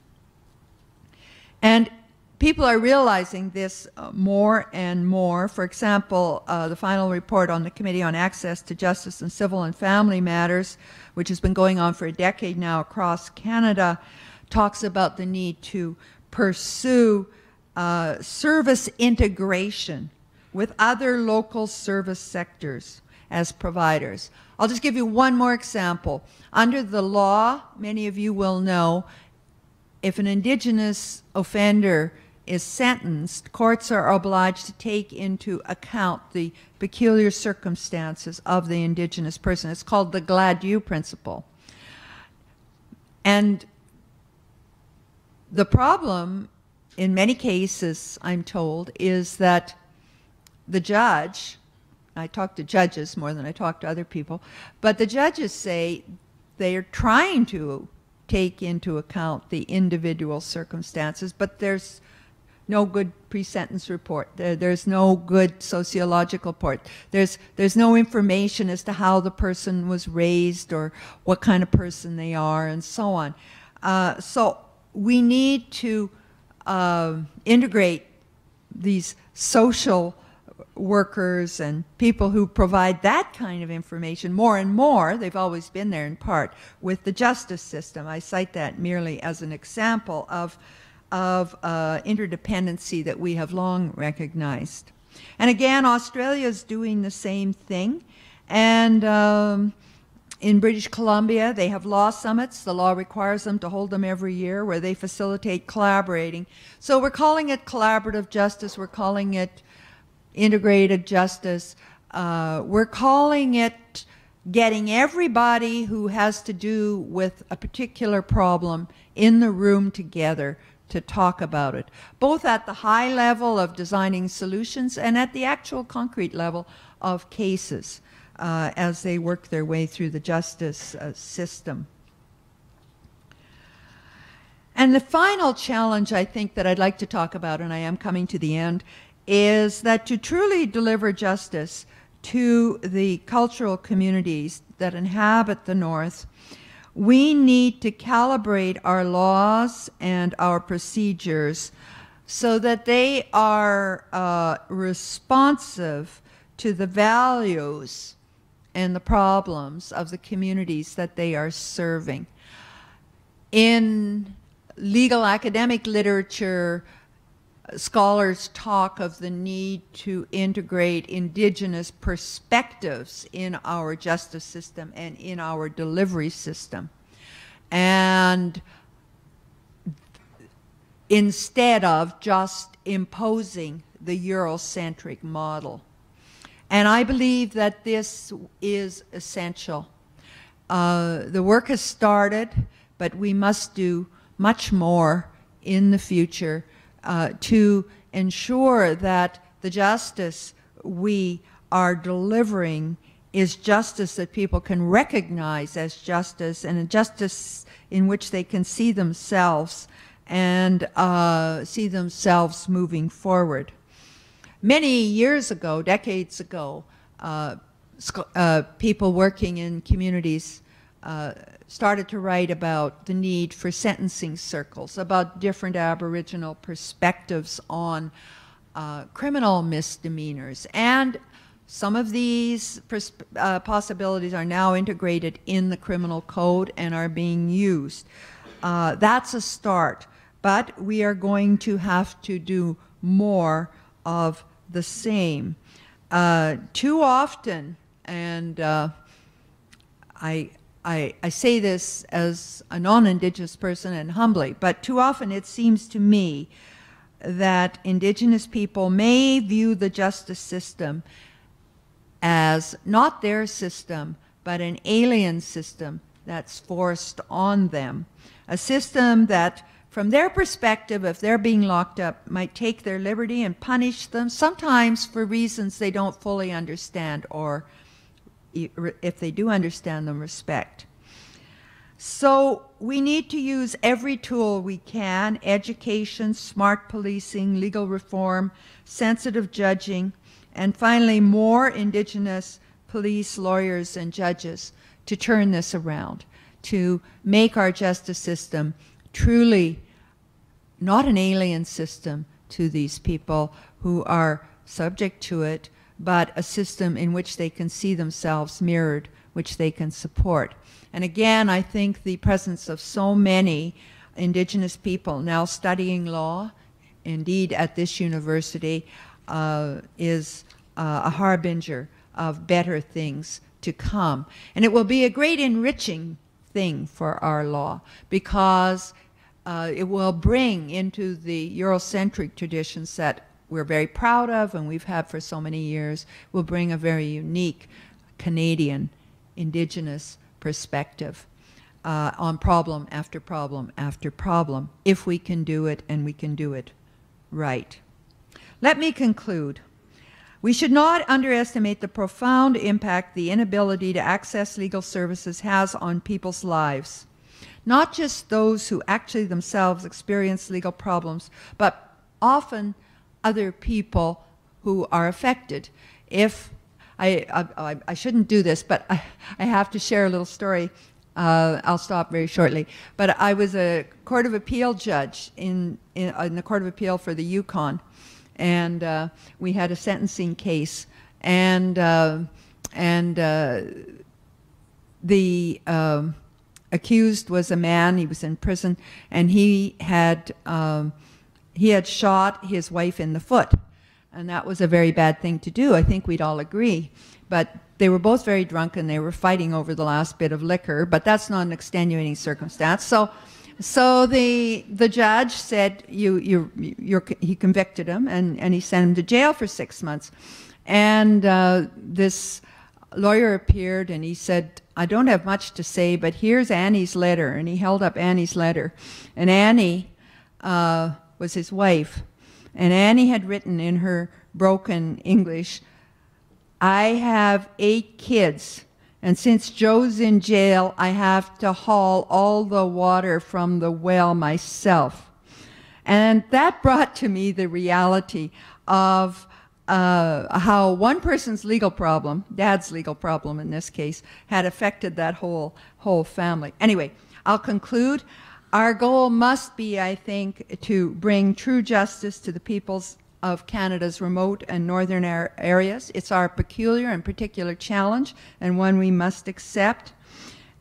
And people are realizing this more and more. For example, the final report on the Committee on Access to Justice in Civil and Family Matters, which has been going on for a decade now across Canada, talks about the need to pursue service integration with other local service sectors as providers. I'll just give you one more example. Under the law, many of you will know, if an Indigenous offender is sentenced, courts are obliged to take into account the peculiar circumstances of the Indigenous person. It's called the Gladue principle. And the problem, in many cases, I'm told, is that the judge, I talk to judges more than I talk to other people, but the judges say they are trying to take into account the individual circumstances, but there's no good pre-sentence report. There's no good sociological report. There's no information as to how the person was raised or what kind of person they are and so on. So we need to integrate these social workers and people who provide that kind of information more and more. They've always been there in part with the justice system. I cite that merely as an example of interdependency that we have long recognized. And again, Australia is doing the same thing. And In British Columbia, they have law summits. The law requires them to hold them every year, where they facilitate collaborating. So we're calling it collaborative justice. We're calling it integrated justice. We're calling it getting everybody who has to do with a particular problem in the room together to talk about it, both at the high level of designing solutions and at the actual concrete level of cases as they work their way through the justice system. And the final challenge I think that I'd like to talk about, and I am coming to the end, is that to truly deliver justice to the cultural communities that inhabit the North, we need to calibrate our laws and our procedures so that they are responsive to the values and the problems of the communities that they are serving. In legal academic literature, scholars talk of the need to integrate Indigenous perspectives in our justice system and in our delivery system. And instead of just imposing the Eurocentric model. And I believe that this is essential. The work has started, but we must do much more in the future to ensure that the justice we are delivering is justice that people can recognize as justice, and a justice in which they can see themselves and see themselves moving forward. Many years ago, decades ago, people working in communities started to write about the need for sentencing circles, about different Aboriginal perspectives on criminal misdemeanors. And some of these possibilities are now integrated in the criminal code and are being used. That's a start, but we are going to have to do more of the same. Too often, and I say this as a non-Indigenous person and humbly, but too often it seems to me that Indigenous people may view the justice system as not their system, but an alien system that's forced on them. A system that, from their perspective, if they're being locked up, might take their liberty and punish them, sometimes for reasons they don't fully understand, or if they do understand them, respect. So we need to use every tool we can: education, smart policing, legal reform, sensitive judging, and finally more Indigenous police, lawyers, and judges to turn this around, to make our justice system truly not an alien system to these people who are subject to it, but a system in which they can see themselves mirrored, which they can support. And again, I think the presence of so many Indigenous people now studying law, indeed at this university, is a harbinger of better things to come. And it will be a great enriching thing for our law, because it will bring into the Eurocentric traditions that we're very proud of and we've had for so many years, will bring a very unique Canadian Indigenous perspective on problem after problem after problem, if we can do it, and we can do it right. Let me conclude. We should not underestimate the profound impact the inability to access legal services has on people's lives. Not just those who actually themselves experience legal problems, but often other people who are affected. If I shouldn't do this, but I have to share a little story. I'll stop very shortly. But I was a Court of Appeal judge in the Court of Appeal for the Yukon, and we had a sentencing case, and the accused was a man. He was in prison, and he had shot his wife in the foot, and that was a very bad thing to do. I think we'd all agree. but they were both very drunk and they were fighting over the last bit of liquor, but that's not an extenuating circumstance. So the judge said he convicted him and he sent him to jail for 6 months. And this lawyer appeared and he said, I don't have much to say, but here's Annie's letter. And he held up Annie's letter. And Annie was his wife. And Annie had written in her broken English, I have 8 kids. And since Joe's in jail, I have to haul all the water from the well myself. And that brought to me the reality of how one person's legal problem, Dad's legal problem in this case, had affected that whole family. Anyway, I'll conclude. Our goal must be, I think, to bring true justice to the peoples of Canada's remote and northern areas. It's our peculiar and particular challenge, and one we must accept.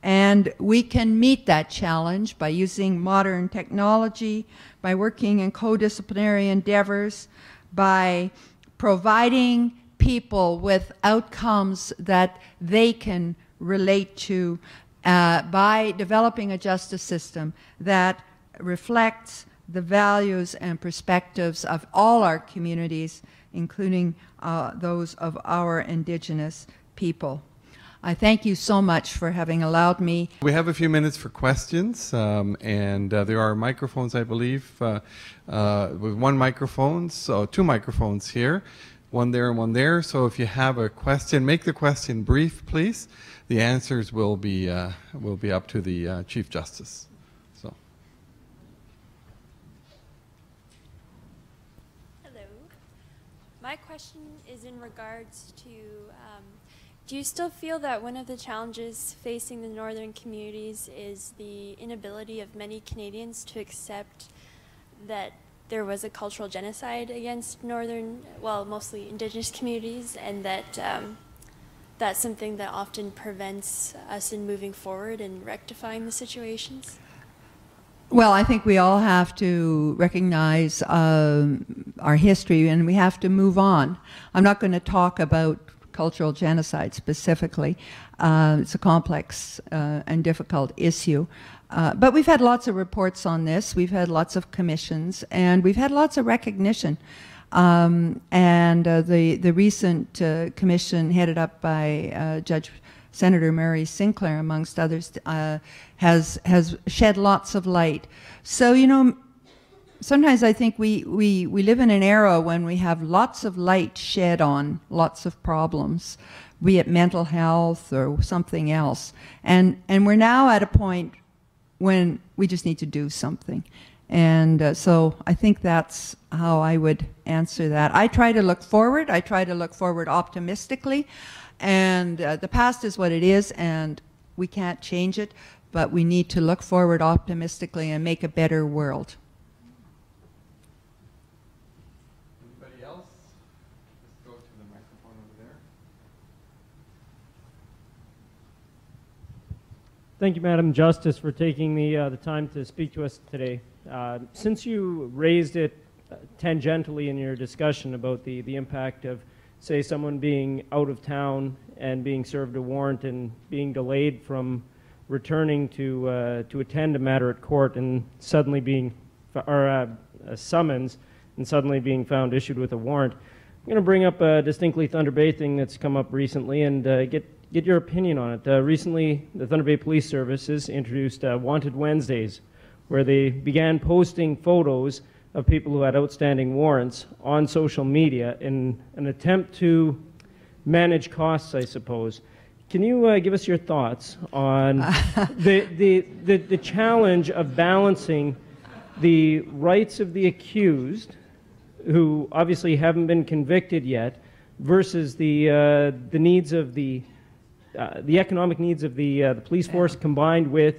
And we can meet that challenge by using modern technology, by working in co-disciplinary endeavors, by providing people with outcomes that they can relate to, by developing a justice system that reflects the values and perspectives of all our communities, including those of our Indigenous people. I thank you so much for having allowed me. We have a few minutes for questions, and there are microphones, I believe, with one microphone, so 2 microphones here, one there and one there. So if you have a question, make the question brief, please. The answers will be up to the Chief Justice. So. Hello. My question is in regards to, do you still feel that one of the challenges facing the northern communities is the inability of many Canadians to accept that there was a cultural genocide against northern, well, mostly Indigenous communities, and that that's something that often prevents us in moving forward and rectifying the situations? Well, I think we all have to recognize our history, and we have to move on. I'm not going to talk about cultural genocide specifically. It's a complex and difficult issue. But we've had lots of reports on this. We've had lots of commissions, and we've had lots of recognition. The recent commission headed up by Senator Mary Sinclair, amongst others, has shed lots of light. So, you know, sometimes I think we live in an era when we have lots of light shed on lots of problems, be it mental health or something else. And we're now at a point when we just need to do something. And so I think that's how I would answer that. I try to look forward. I try to look forward optimistically. And the past is what it is, and we can't change it. But we need to look forward optimistically and make a better world. Anybody else? Let's go to the microphone over there. Thank you, Madam Justice, for taking the time to speak to us today. Since you raised it tangentially in your discussion about the impact of, say, someone being out of town and being served a warrant and being delayed from returning to attend a matter at court and suddenly being, or a summons and suddenly being found issued with a warrant, I'm going to bring up a distinctly Thunder Bay thing that's come up recently and get your opinion on it. Recently, the Thunder Bay Police Services introduced Wanted Wednesdays, where they began posting photos of people who had outstanding warrants on social media in an attempt to manage costs, I suppose. Can you give us your thoughts on the challenge of balancing the rights of the accused, who obviously haven't been convicted yet, versus the needs of the economic needs of the police force, combined with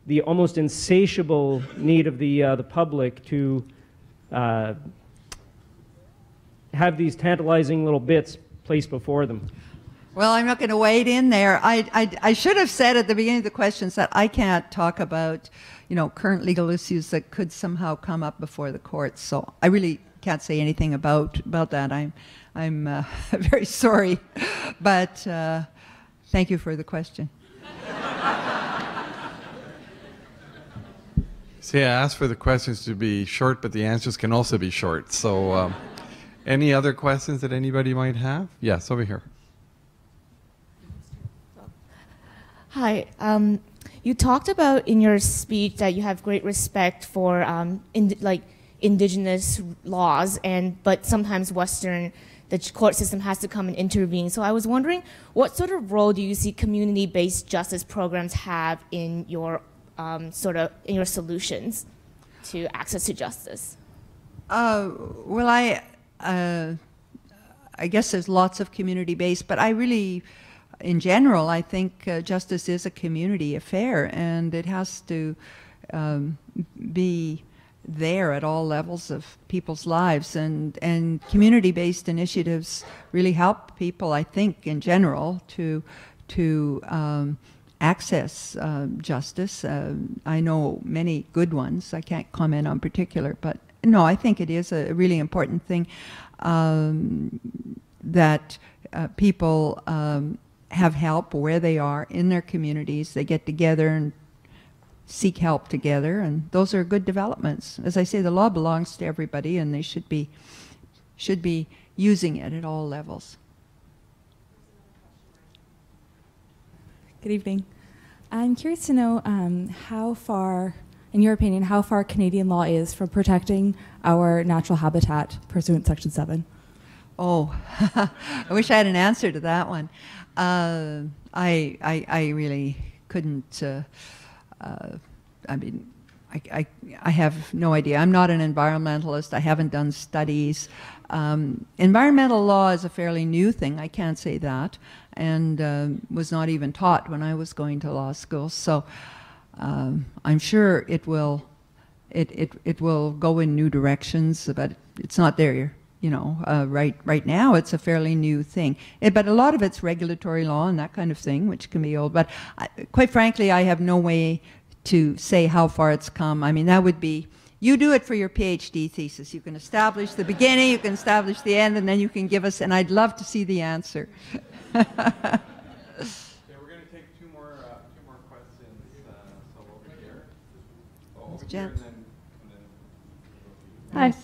the almost insatiable need of the public to have these tantalizing little bits placed before them? Well, I'm not going to wade in there. I should have said at the beginning of the questions that I can't talk about, you know, current legal issues that could somehow come up before the courts. So I really can't say anything about that. I'm very sorry, but thank you for the question. See, I asked for the questions to be short, but the answers can also be short. So, any other questions that anybody might have? Yes, over here. Hi. You talked about in your speech that you have great respect for indigenous laws, but sometimes the court system has to come and intervene. So I was wondering, what sort of role do you see community-based justice programs have in your in your solutions to access to justice? Well, I guess there's lots of community-based, but I really, in general, I think justice is a community affair, and it has to be there at all levels of people's lives, and community-based initiatives really help people, I think, in general, to access justice. I know many good ones. I can't comment on particular, but no, I think it is a really important thing that people have help where they are in their communities. They get together and seek help together, and those are good developments. As I say, the law belongs to everybody, and they should be using it at all levels. Good evening. I'm curious to know how far, in your opinion, how far Canadian law is from protecting our natural habitat pursuant to Section 7. Oh, I wish I had an answer to that one. I really couldn't. I mean, I have no idea. I'm not an environmentalist. I haven't done studies. Environmental law is a fairly new thing. I can't say that, and was not even taught when I was going to law school. So I'm sure it will go in new directions, but it's not there. Right now it's a fairly new thing. But a lot of it's regulatory law and that kind of thing, which can be old. But quite frankly, I have no way to say how far it's come. I mean, that would be, you do it for your PhD thesis. You can establish the beginning, you can establish the end, and then you can give us, and I'd love to see the answer. Okay, we're going to take two more questions. So over here. Over here and then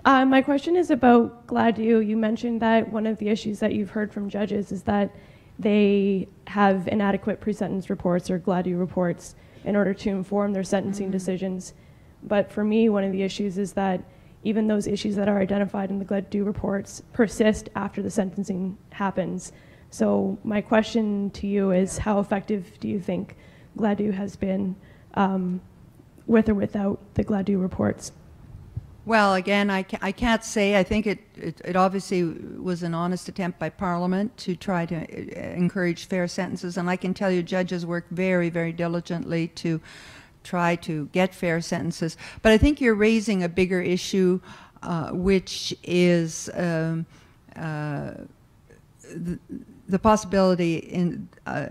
Hi. My question is about GLADU. You mentioned that one of the issues that you've heard from judges is that they have inadequate pre-sentence reports or GLADU reports in order to inform their sentencing decisions. But for me, one of the issues is that even those issues that are identified in the GLADU reports persist after the sentencing happens. So my question to you is, how effective do you think GLADU has been with or without the GLADU reports? Well, again, I can't say. I think it obviously was an honest attempt by Parliament to try to encourage fair sentences, and I can tell you judges work very, very diligently to try to get fair sentences. But I think you're raising a bigger issue, which is the possibility in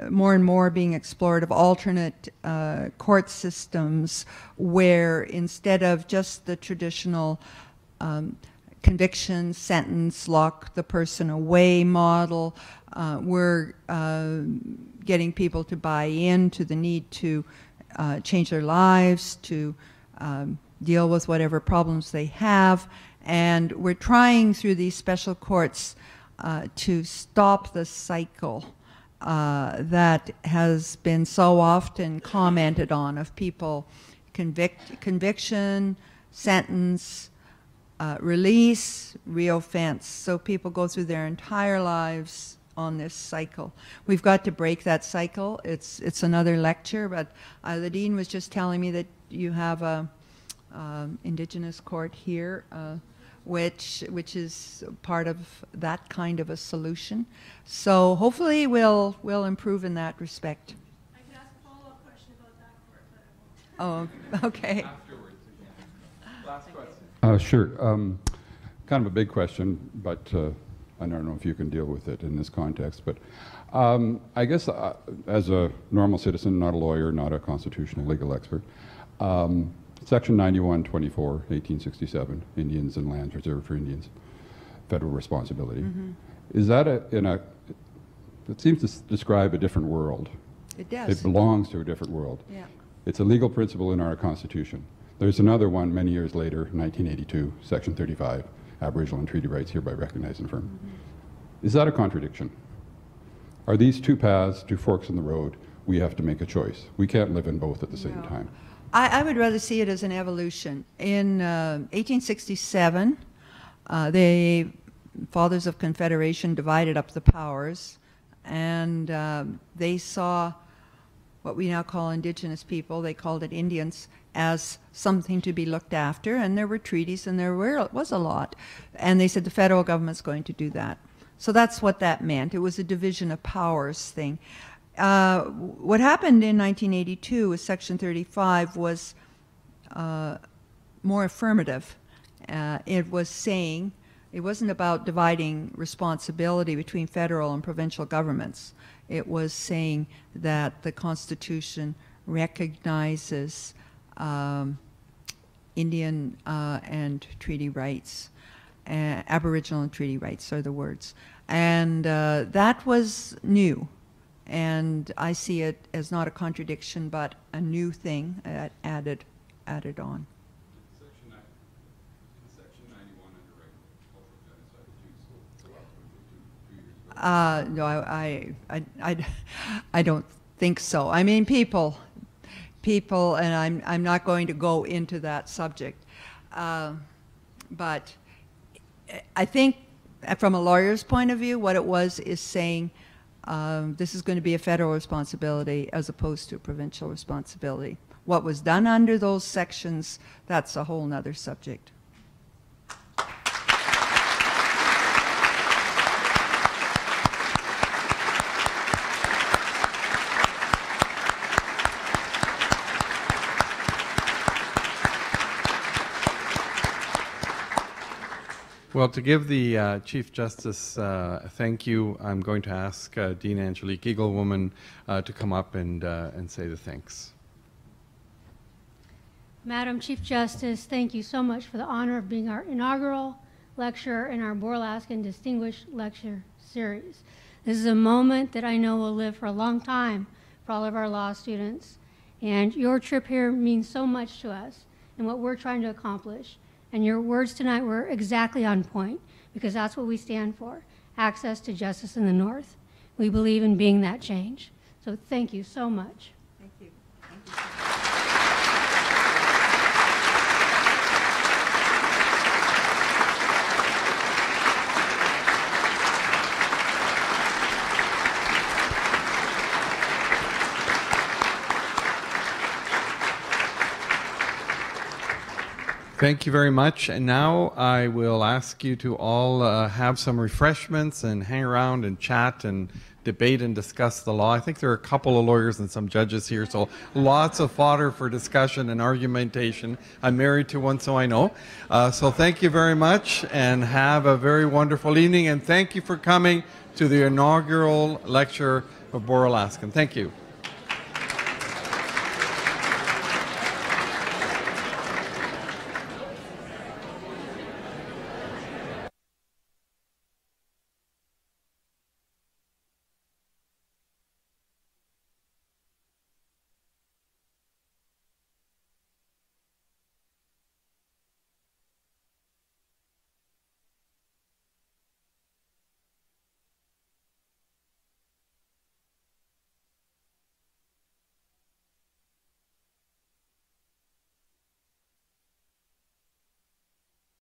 more and more being explored of alternate court systems where instead of just the traditional conviction, sentence, lock the person away model, we're getting people to buy into the need to change their lives, to deal with whatever problems they have. And we're trying through these special courts to stop the cycle that has been so often commented on of people conviction, sentence, release, reoffense. So people go through their entire lives on this cycle. We've got to break that cycle. It's another lecture, but the Dean was just telling me that you have a Indigenous court here, which is part of that kind of a solution. So hopefully we'll improve in that respect. I can ask a follow-up question about that court, but I won't. Oh, okay. afterwards again. Last question. Sure. Kind of a big question, but I don't know if you can deal with it in this context. But I guess as a normal citizen, not a lawyer, not a constitutional legal expert, Section 9124, 1867, Indians and lands reserved for Indians, federal responsibility. Is that it seems to describe a different world. It does. It belongs to a different world. Yeah. It's a legal principle in our Constitution. There's another one many years later, 1982, Section 35, Aboriginal and treaty rights hereby recognized and affirmed. Is that a contradiction? Are these two paths, two forks in the road? We have to make a choice. We can't live in both at the same time. I would rather see it as an evolution. In 1867, the Fathers of Confederation divided up the powers, and they saw what we now call Indigenous people, they called it Indians, as something to be looked after, and there were treaties and there was a lot. And they said the federal government's going to do that. So that's what that meant. It was a division of powers thing. What happened in 1982 with Section 35 was more affirmative. It was saying, it wasn't about dividing responsibility between federal and provincial governments. It was saying that the Constitution recognizes Indian and treaty rights. Aboriginal and treaty rights are the words. And that was new. And I see it as not a contradiction, but a new thing added on. Section 91 No, I don't think so. I mean, people, and I'm not going to go into that subject, but I think from a lawyer's point of view, what it was is saying this is going to be a federal responsibility as opposed to a provincial responsibility. What was done under those sections, that's a whole nother subject. Well, to give the Chief Justice a thank you, I'm going to ask Dean Angelique Eaglewoman to come up and say the thanks. Madam Chief Justice, thank you so much for the honor of being our inaugural lecturer in our Boralaskan Distinguished Lecture Series. This is a moment that I know will live for a long time for all of our law students. And your trip here means so much to us and what we're trying to accomplish. And your words tonight were exactly on point, because that's what we stand for, access to justice in the North. We believe in being that change. So thank you so much. Thank you. Thank you. Thank you very much. And now I will ask you to all have some refreshments and hang around and chat and debate and discuss the law. I think there are a couple of lawyers and some judges here, so lots of fodder for discussion and argumentation. I'm married to one, so I know. So thank you very much and have a very wonderful evening. And thank you for coming to the inaugural lecture of Boralaskan. Thank you.